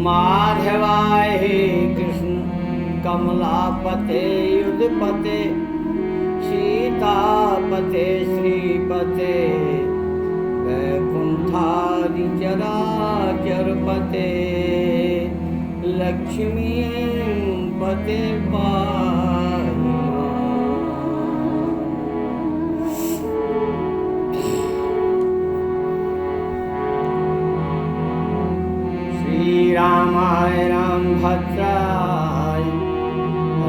माधवाय हे कृष्ण कमलापते युद्धपते सीतापते श्रीपते वैकुंठादि चराचरपते लक्ष्मीपते पाहि रामाय रामभद्राय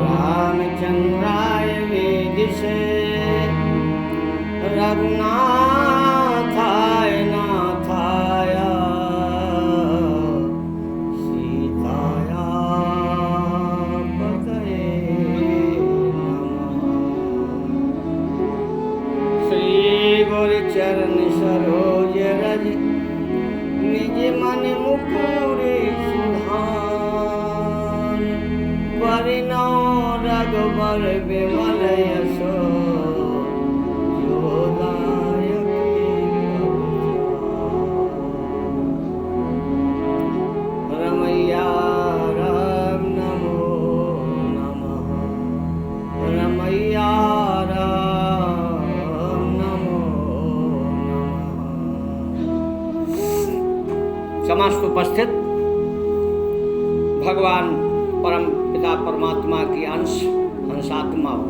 रामचंद्राय वेदिसे रघुनाथाय नाथाय सीताया पतये नमः। श्री गुरु चरण सरोज रज निज मन मुकुर सुधार परिणौ रघुबर विमल यशो जोदायक रमैया राम नमो नमः रमैया राम नमो नमः। समस्त उपस्थित भगवान परम पिता परमात्मा की अंश हंसात्मा हो।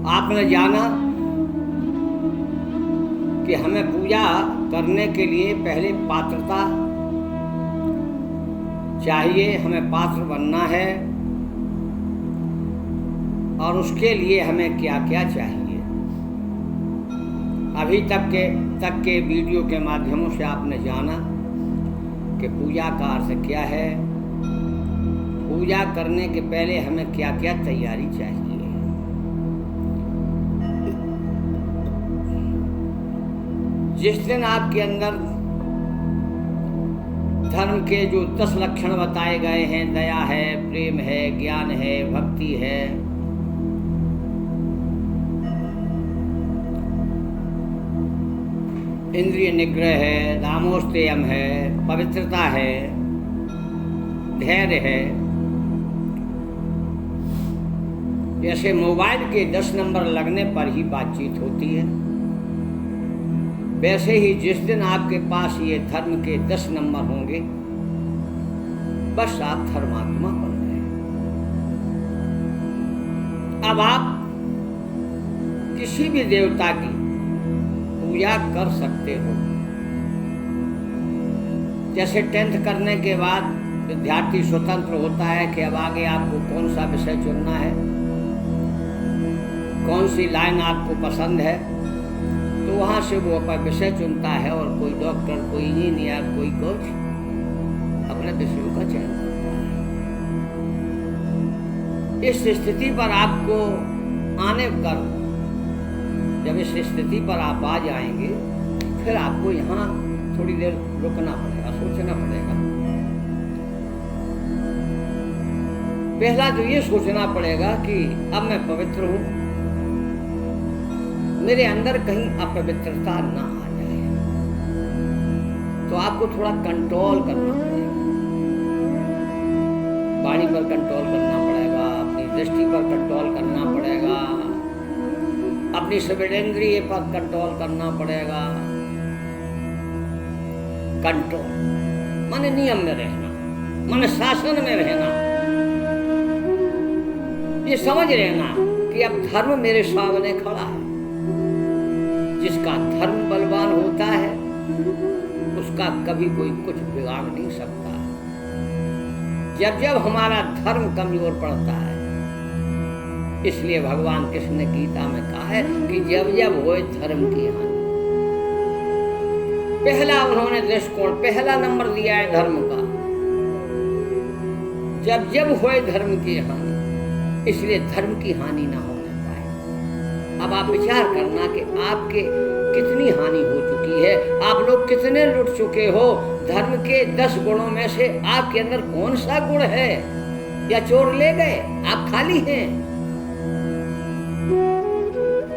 आपने जाना कि हमें पूजा करने के लिए पहले पात्रता चाहिए, हमें पात्र बनना है और उसके लिए हमें क्या क्या चाहिए। अभी तक के वीडियो के माध्यमों से आपने जाना कि पूजा का अर्थ क्या है, पूजा करने के पहले हमें क्या क्या तैयारी चाहिए। जिस दिन आपके अंदर धर्म के जो 10 लक्षण बताए गए हैं, दया है, प्रेम है, ज्ञान है, भक्ति है, इंद्रिय निग्रह है, दामोस्तेयम है, पवित्रता है, धैर्य है, जैसे मोबाइल के 10 नंबर लगने पर ही बातचीत होती है, वैसे ही जिस दिन आपके पास ये धर्म के 10 नंबर होंगे, बस आप धर्मात्मा बन गए। अब आप किसी भी देवता की पूजा कर सकते हो। जैसे 10th करने के बाद विद्यार्थी स्वतंत्र होता है कि अब आगे आपको कौन सा विषय चुनना है, कौन सी लाइन आपको पसंद है, तो वहाँ से वो अपना विषय चुनता है और कोई डॉक्टर, कोई इंजीनियर, कोई कोच अपने विषयों का चयन करता है। इस स्थिति पर आपको आने कर, जब इस स्थिति पर आप आ जाएंगे, फिर आपको यहाँ थोड़ी देर रुकना पड़ेगा, सोचना पड़ेगा। पहला तो ये सोचना पड़ेगा कि अब मैं पवित्र हूँ, मेरे अंदर कहीं अपवित्रता ना आ जाए, तो आपको थोड़ा कंट्रोल करना पड़ेगा। वाणी पर कंट्रोल करना पड़ेगा, अपनी दृष्टि पर कंट्रोल करना पड़ेगा, अपनी संवेदनेंद्रिय पर कंट्रोल करना पड़ेगा। कंट्रोल माने नियम में रहना, माने शासन में रहना, ये समझ रहना कि अब धर्म मेरे सामने खड़ा है। जिसका धर्म बलवान होता है उसका कभी कोई कुछ बिगाड़ नहीं सकता। जब जब हमारा धर्म कमजोर पड़ता है, इसलिए भगवान कृष्ण ने गीता में कहा है कि जब जब होए धर्म की हानि, पहला उन्होंने दृष्टिकोण, पहला नंबर दिया है धर्म का। जब जब होए धर्म की हानि, इसलिए धर्म की हानि ना होने पाए। अब आप विचार करना कि आपके कितनी हानि हो चुकी है, आप लोग कितने लुट चुके हो। धर्म के 10 गुणों में से आपके अंदर कौन सा गुण है? या चोर ले गए, आप खाली हैं?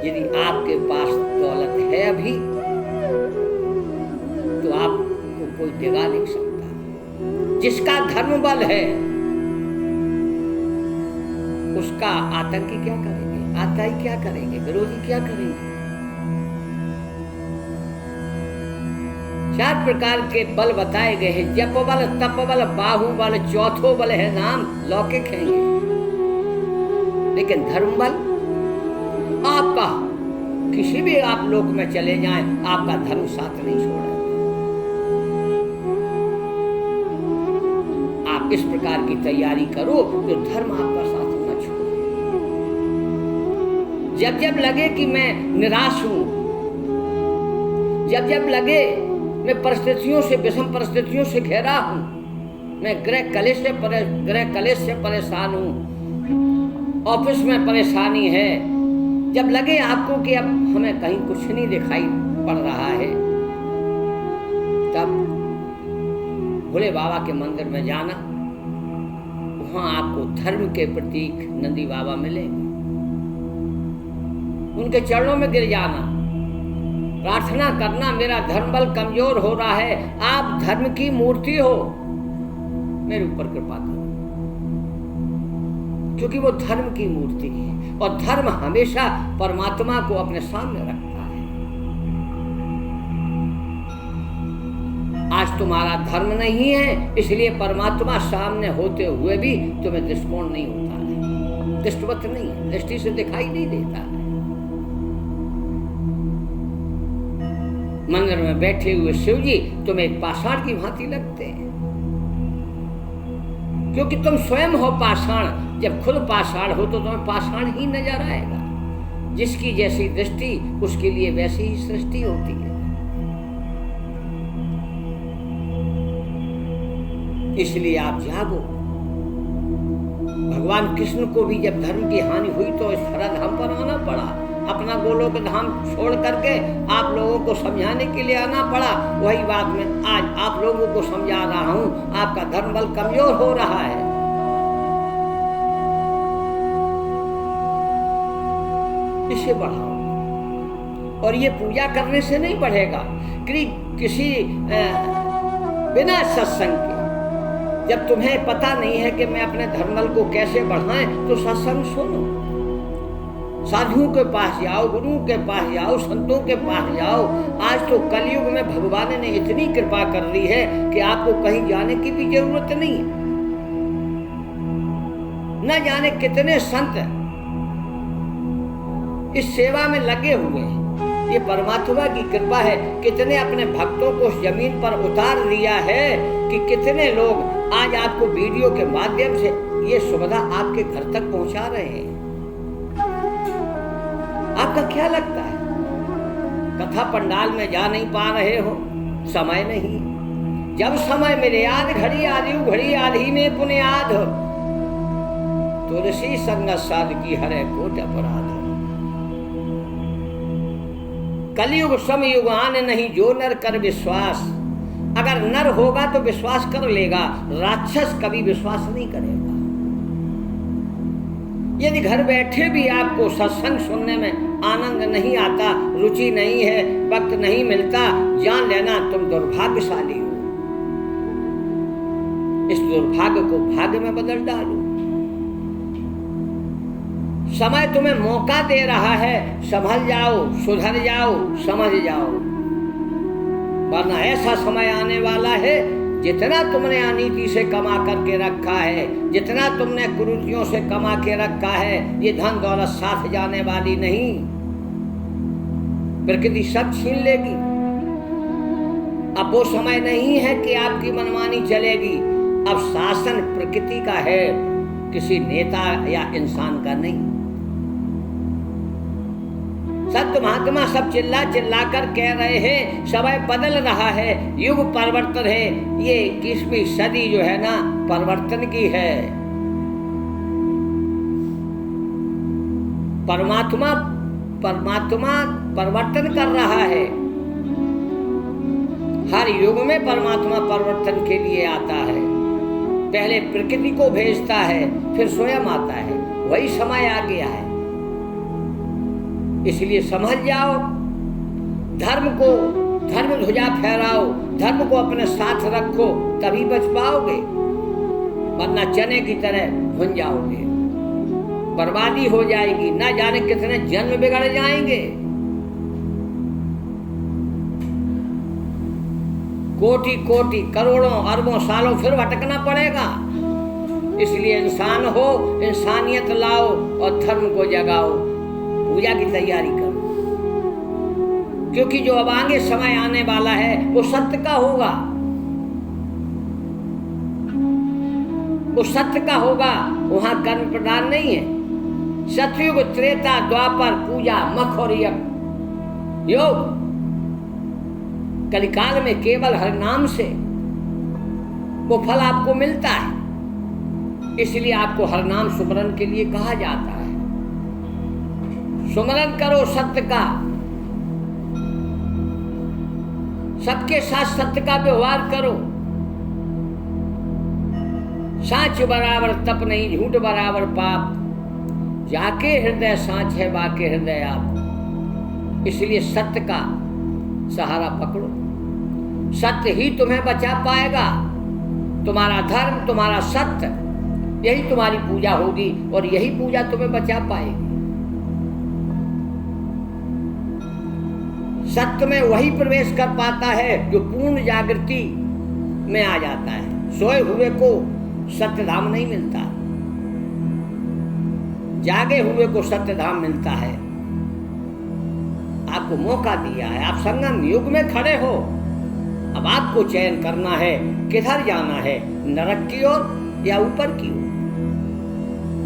यदि आपके पास दौलत है अभी, आपको कोई डिगा नहीं सकता। जिसका धर्म बल है उसका आतंकी क्या करेंगे, आताई क्या करेंगे, विरोधी क्या करेंगे। 4 प्रकार के बल बताए गए हैं। जप बल, तप बल, बाहुबल, चौथो बल है नाम लौकिक है। लेकिन धर्म बल आपका किसी भी आप लोक में चले जाएं, आपका धर्म साथ नहीं छोड़ेगा। आप इस प्रकार की तैयारी करो तो धर्म आपका साथ न छोड़े। जब जब लगे कि मैं निराश हूं, जब जब लगे मैं परिस्थितियों से, विषम परिस्थितियों से घिरा हूं, मैं गृह कलेश से परेशान हूं, ऑफिस में परेशानी है, जब लगे आपको कि अब हमें कहीं कुछ नहीं दिखाई पड़ रहा है, तब भोले बाबा के मंदिर में जाना। वहां आपको धर्म के प्रतीक नंदी बाबा मिलेंगे। उनके चरणों में गिर जाना, प्रार्थना करना, मेरा धर्म बल कमजोर हो रहा है, आप धर्म की मूर्ति हो, मेरे ऊपर कृपा करो। क्योंकि वो धर्म की मूर्ति है और धर्म हमेशा परमात्मा को अपने सामने रखता है। आज तुम्हारा धर्म नहीं है, इसलिए परमात्मा सामने होते हुए भी तुम्हें दृष्टिकोण नहीं होता है, दृष्टवत नहीं है, दृष्टि से दिखाई नहीं देता है। मंदिर में बैठे हुए शिव जी तुम्हें एक पाषाण की भांति लगते हैं, क्योंकि तुम स्वयं हो पाषाण। जब खुद पाषाण हो तो तुम्हें पाषाण ही नजर आएगा। जिसकी जैसी दृष्टि उसके लिए वैसी ही सृष्टि होती है। इसलिए आप जागो। भगवान कृष्ण को भी जब धर्म की हानि हुई तो इस धराधाम पर आना पड़ा, अपना गोलोक धाम छोड़ करके आप लोगों को समझाने के लिए आना पड़ा। वही बात मैं आज आप लोगों को समझा रहा हूं, आपका धर्म बल कमजोर हो रहा है। इसे बढ़ाओ, और ये पूजा करने से नहीं बढ़ेगा। किसी बिना सत्संग के, जब तुम्हें पता नहीं है कि मैं अपने धर्म बल को कैसे बढ़ाएं, तो सत्संग सुनो, साधुओं के पास जाओ, गुरुओं के पास जाओ, संतों के पास जाओ। आज तो कलयुग में भगवान ने इतनी कृपा कर दी है कि आपको कहीं जाने की भी जरूरत नहीं है। न जाने कितने संत इस सेवा में लगे हुए हैं। ये परमात्मा की कृपा है। कितने अपने भक्तों को जमीन पर उतार दिया है कि कितने लोग आज आपको वीडियो के माध्यम से ये सुविधा आपके घर तक पहुंचा रहे हैं। आपका क्या लगता है, कथा पंडाल में जा नहीं पा रहे हो? समय नहीं। जब समय मिले याद घड़ी आदि घड़ी आधी में पुण्याद, तुलसी संग साध की हरे कोट अपराध। कलयुग समयुग आने नहीं जो नर कर विश्वास। अगर नर होगा तो विश्वास कर लेगा, राक्षस कभी विश्वास नहीं करेगा। यदि घर बैठे भी आपको सत्संग सुनने में आनंद नहीं आता, रुचि नहीं है, वक्त नहीं मिलता, जान लेना तुम दुर्भाग्यशाली हो। इस दुर्भाग्य को भाग्य में बदल डालो। समय तुम्हें मौका दे रहा है, संभल जाओ, सुधर जाओ, समझ जाओ, वरना ऐसा समय आने वाला है जितना तुमने अनीति से कमा करके रखा है, जितना तुमने कुरीतियों से कमा के रखा है, ये धन दौलत साथ जाने वाली नहीं। प्रकृति सब छीन लेगी। अब वो समय नहीं है कि आपकी मनमानी चलेगी। अब शासन प्रकृति का है, किसी नेता या इंसान का नहीं। संत महात्मा सब चिल्ला चिल्ला कर कह रहे हैं समय बदल रहा है, युग परिवर्तन है। ये 21वीं सदी जो है ना परिवर्तन की है। परमात्मा परिवर्तन कर रहा है। हर युग में परमात्मा परिवर्तन के लिए आता है। पहले प्रकृति को भेजता है, फिर स्वयं आता है। वही समय आ गया है। इसलिए समझ जाओ, धर्म को धर्म ध्वजा फहराओ, धर्म को अपने साथ रखो, तभी बच पाओगे, वरना चने की तरह भुन जाओगे, बर्बादी हो जाएगी, ना जाने कितने जन्म बिगड़ जाएंगे। कोटि कोटि करोड़ों अरबों सालों फिर भटकना पड़ेगा। इसलिए इंसान हो, इंसानियत लाओ और धर्म को जगाओ, पूजा की तैयारी करो, क्योंकि जो अब आगे समय आने वाला है वो सत्य का होगा, वो सत्य का होगा, वहां कर्म प्रधान नहीं है। सतयुग त्रेता द्वापर पूजा मख और योग, कलिकाल में केवल हर नाम से वो फल आपको मिलता है। इसलिए आपको हर नाम सुमरन के लिए कहा जाता है। सुमरन करो सत्य का, सबके साथ सत्य का व्यवहार करो। साच बराबर तप नहीं, झूठ बराबर पाप, जाके हृदय साच है बाके हृदय आप। इसलिए सत्य का सहारा पकड़ो, सत्य ही तुम्हें बचा पाएगा। तुम्हारा धर्म, तुम्हारा सत्य, यही तुम्हारी पूजा होगी और यही पूजा तुम्हें बचा पाएगी। सत्य में वही प्रवेश कर पाता है जो पूर्ण जागृति में आ जाता है। सोए हुए को सत्य धाम नहीं मिलता, जागे हुए को सत्य धाम मिलता है। आपको मौका दिया है, आप संगम युग में खड़े हो। अब आपको चयन करना है किधर जाना है, नरक की ओर या ऊपर की ओर।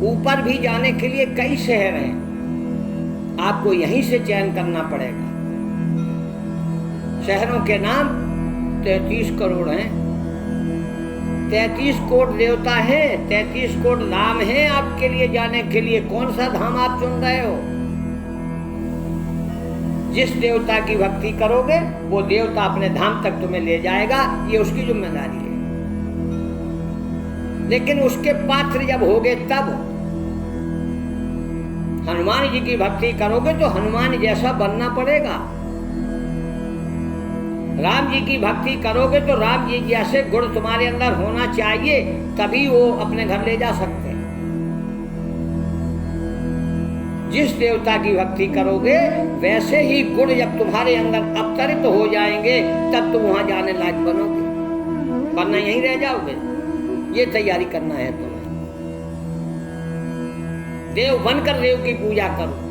ऊपर भी जाने के लिए कई शहर हैं, आपको यहीं से चयन करना पड़ेगा। शहरों के नाम 33 करोड़ हैं, 33 कोट देवता हैं, 33 कोट धाम हैं आपके लिए जाने के लिए। कौन सा धाम आप चुन रहे हो? जिस देवता की भक्ति करोगे वो देवता अपने धाम तक तुम्हें ले जाएगा, ये उसकी जिम्मेदारी है। लेकिन उसके पात्र जब होगे तब। हनुमान जी की भक्ति करोगे तो हनुमान जैसा बनना पड़ेगा। राम जी की भक्ति करोगे तो राम जी जैसे गुण तुम्हारे अंदर होना चाहिए, तभी वो अपने घर ले जा सकते हैं। जिस देवता की भक्ति करोगे वैसे ही गुण जब तुम्हारे अंदर अवतरित हो जाएंगे तब तुम वहां जाने लायक बनोगे, वरना यहीं रह जाओगे। ये तैयारी करना है तुम्हें। देव बनकर देव की पूजा करो।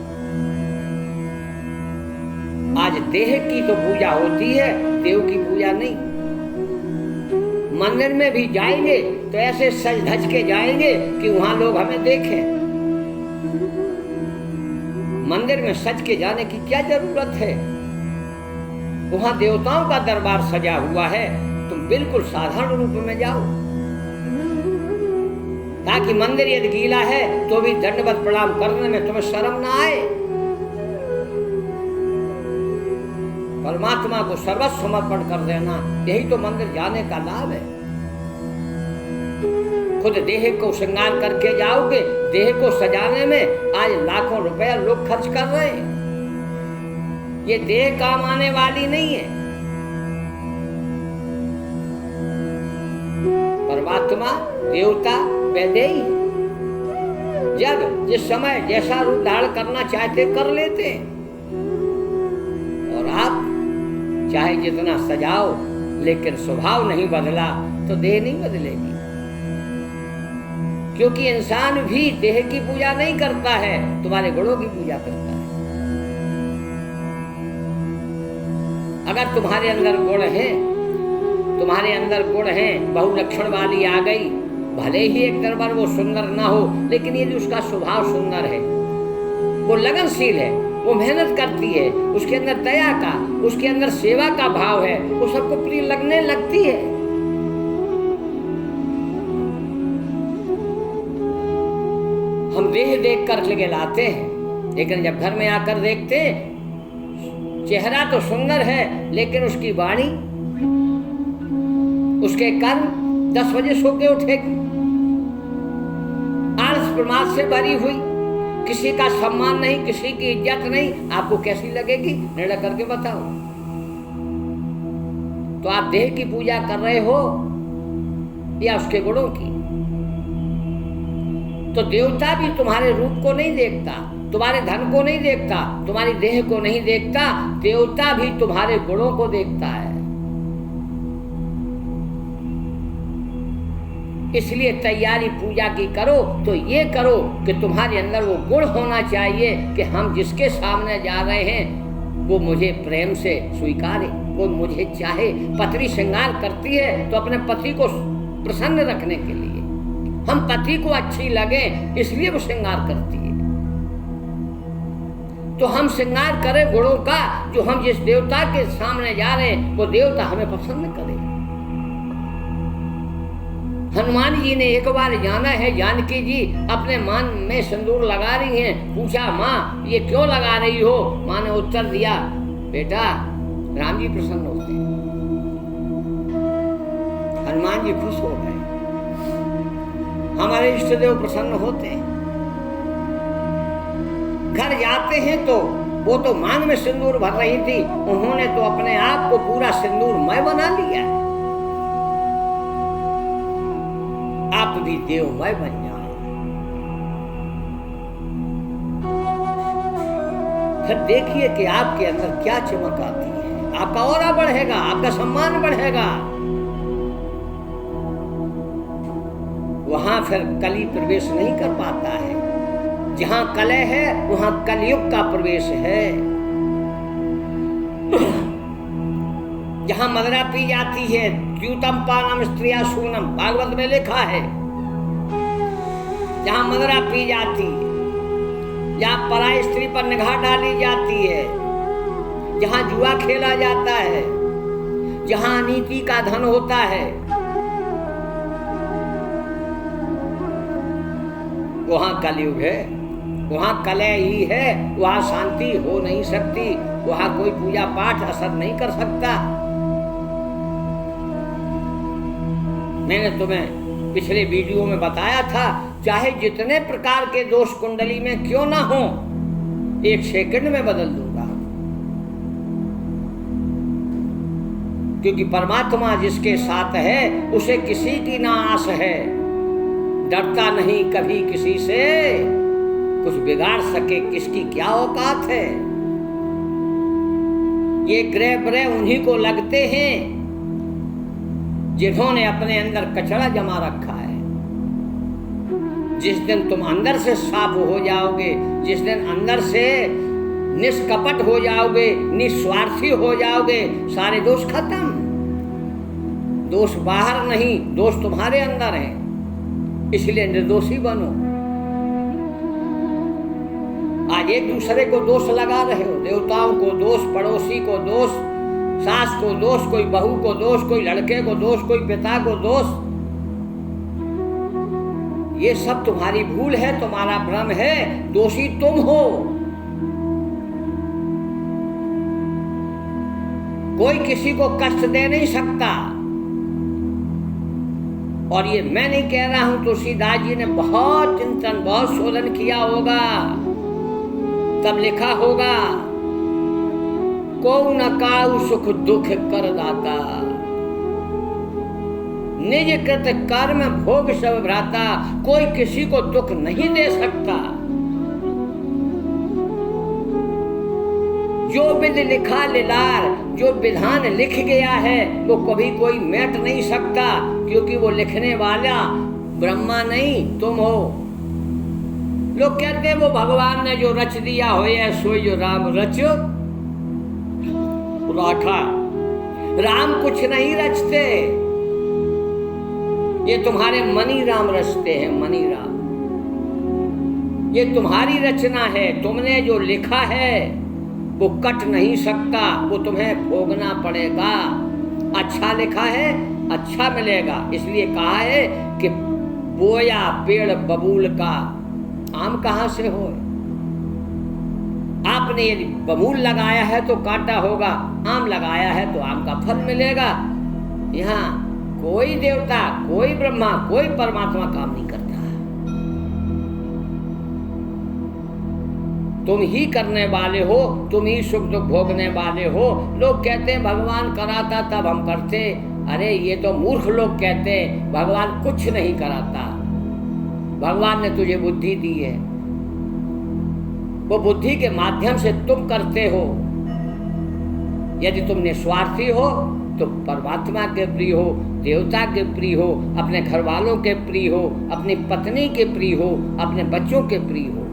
आज देह की तो पूजा होती है, देव की पूजा नहीं। मंदिर में भी जाएंगे तो ऐसे सज धज के जाएंगे कि वहां लोग हमें देखें। मंदिर में सज के जाने की क्या जरूरत है? वहां देवताओं का दरबार सजा हुआ है, तुम बिल्कुल साधारण रूप में जाओ, ताकि मंदिर यदि गीला है तो भी दंडवत प्रणाम करने में तुम्हें शर्म ना आए। परमात्मा को सर्वस्व समर्पण कर देना, यही तो मंदिर जाने का लाभ है। खुद देह को श्रृंगार करके जाओगे, देह को सजाने में आज लाखों रुपया लोग खर्च कर रहे हैं। ये देह काम आने वाली नहीं है। परमात्मा, देवता वैदेही जब जिस समय जैसा रूप धारण करना चाहते कर लेते हैं। और आप चाहे जितना सजाओ, लेकिन स्वभाव नहीं बदला तो देह नहीं बदलेगी। क्योंकि इंसान भी देह की पूजा नहीं करता है, तुम्हारे गुणों की पूजा करता है। अगर तुम्हारे अंदर गुण है, तुम्हारे अंदर गुण है, बहुलक्षण वाली आ गई, भले ही एक दरबार वो सुंदर ना हो, लेकिन ये जो उसका स्वभाव सुंदर है, वो लगनशील है, वो मेहनत करती है, उसके अंदर दया का, उसके अंदर सेवा का भाव है, वो सबको प्रिय लगने लगती है। हम देह देख कर लगे लाते हैं, लेकिन जब घर में आकर देखते हैं चेहरा तो सुंदर है, लेकिन उसकी वाणी, उसके कर्म 10 बजे सो के उठेगी, आलस प्रमाद से भरी हुई, किसी का सम्मान नहीं, किसी की इज्जत नहीं, आपको कैसी लगेगी? निर्णय करके बताओ। तो आप देह की पूजा कर रहे हो या उसके गुणों की? तो देवता भी तुम्हारे रूप को नहीं देखता, तुम्हारे धन को नहीं देखता, तुम्हारी देह को नहीं देखता, देवता भी तुम्हारे गुणों को देखता है। इसलिए तैयारी पूजा की करो तो ये करो कि तुम्हारे अंदर वो गुण होना चाहिए कि हम जिसके सामने जा रहे हैं वो मुझे प्रेम से स्वीकारे, वो मुझे चाहे। पत्नी श्रृंगार करती है तो अपने पति को प्रसन्न रखने के लिए, हम पति को अच्छी लगे इसलिए वो श्रृंगार करती है। तो हम श्रृंगार करें गुणों का, जो हम जिस देवता के सामने जा रहे हैं वो देवता हमें पसंद करे। हनुमान जी ने एक बार जाना है, जानकी जी अपने मान में सिंदूर लगा रही हैं, पूछा माँ ये क्यों लगा रही हो? माँ ने उत्तर दिया, बेटा राम जी प्रसन्न होते हैं। हनुमान जी खुश हो गए, हमारे इष्ट देव प्रसन्न होते हैं। घर जाते हैं तो वो तो मांग में सिंदूर भर रही थी, उन्होंने तो अपने आप को पूरा सिंदूरमय बना लिया। आप भी देवमय बन जाओ। फिर देखिए कि आपके अंदर क्या चमक आती है, आपका ऑरा बढ़ेगा, आपका सम्मान बढ़ेगा। वहां फिर कली प्रवेश नहीं कर पाता है। जहां कलह है वहां कलयुग का प्रवेश है। जहां मदिरा पी जाती है, द्यूतम पानम स्त्रिया शूनम, भागवत में लिखा है। जहां मदिरा पी जाती है, जहां पराई स्त्री पर निगाह डाली जाती है, जहां जुआ खेला जाता है, जहां नीति का धन होता है, वहां कलयुग है, वहां कलह ही है, वहां शांति हो नहीं सकती, वहां कोई पूजा पाठ असर नहीं कर सकता। मैंने तुम्हें पिछले वीडियो में बताया था, चाहे जितने प्रकार के दोष कुंडली में क्यों ना हो, 1 सेकंड में बदल दूंगा। क्योंकि परमात्मा जिसके साथ है उसे किसी की ना आस है, डरता नहीं कभी किसी से, कुछ बिगाड़ सके किसकी क्या औकात है। ये ग्रह ब्रह उन्हीं को लगते हैं जिन्होंने अपने अंदर कचरा जमा रखा है। जिस दिन तुम अंदर से साफ हो जाओगे, जिस दिन अंदर से निष्कपट हो जाओगे, निस्वार्थी हो जाओगे, सारे दोष खत्म। दोष बाहर नहीं, दोष तुम्हारे अंदर है, इसलिए निर्दोषी बनो। आज एक दूसरे को दोष लगा रहे हो, देवताओं को दोष, पड़ोसी को दोष, सास को दोष, कोई बहू को दोष, कोई लड़के को दोष, कोई पिता को दोष। ये सब तुम्हारी भूल है, तुम्हारा भ्रम है, दोषी तुम हो। कोई किसी को कष्ट दे नहीं सकता। और ये मैं नहीं कह रहा हूं, तुलसीदास जी ने बहुत चिंतन, बहुत शोधन किया होगा, तब लिखा होगा, को न काऊ सुख दुख कर दाता, निज कृत कर्म भोग सब भ्राता। कोई किसी को दुख नहीं दे सकता। जो विधि लिखा लिलार, जो विधान लिख गया है वो कभी कोई मेट नहीं सकता, क्योंकि वो लिखने वाला ब्रह्मा नहीं, तुम हो। लोग कहते हैं वो भगवान ने जो रच दिया हो या सोई जो राम रचो राखा। राम कुछ नहीं रचते, ये तुम्हारे मनी राम रचते हैं, मनी राम। ये तुम्हारी रचना है, तुमने जो लिखा है वो कट नहीं सकता, वो तुम्हें भोगना पड़ेगा। अच्छा लिखा है अच्छा मिलेगा, इसलिए कहा है कि बोया पेड़ बबूल का आम कहां से हो। आपने यदि बबूल लगाया है तो कांटा होगा, आम लगाया है तो आम का फल मिलेगा। यहाँ कोई देवता, कोई ब्रह्मा, कोई परमात्मा काम नहीं करता। तुम ही करने वाले हो, तुम ही सुख दुख भोगने वाले हो। लोग कहते हैं भगवान कराता तब हम करते। अरे ये तो मूर्ख लोग कहते हैं भगवान कुछ नहीं कराता। भगवान ने तुझे बुद्धि दी है, वो बुद्धि के माध्यम से तुम करते हो। यदि तुम निस्वार्थी हो तो परमात्मा के प्रिय हो, देवता के प्रिय हो, अपने घर वालों के प्रिय हो, अपनी पत्नी के प्रिय हो, अपने बच्चों के प्रिय हो।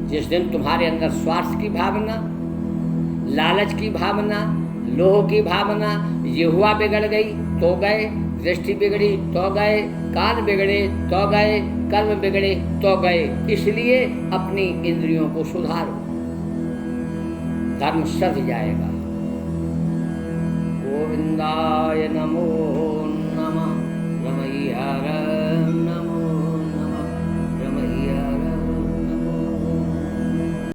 जिस दिन तुम्हारे अंदर स्वार्थ की भावना, लालच की भावना, लोभ की भावना, जिह्वा बिगड़ गई तो गए, दृष्टि बिगड़ी तो गए, कान बिगड़े तो गए, कर्म बिगड़े तो गए। इसलिए अपनी इंद्रियों को सुधारो, धर्म सध जाएगा। गोविंदाय नमो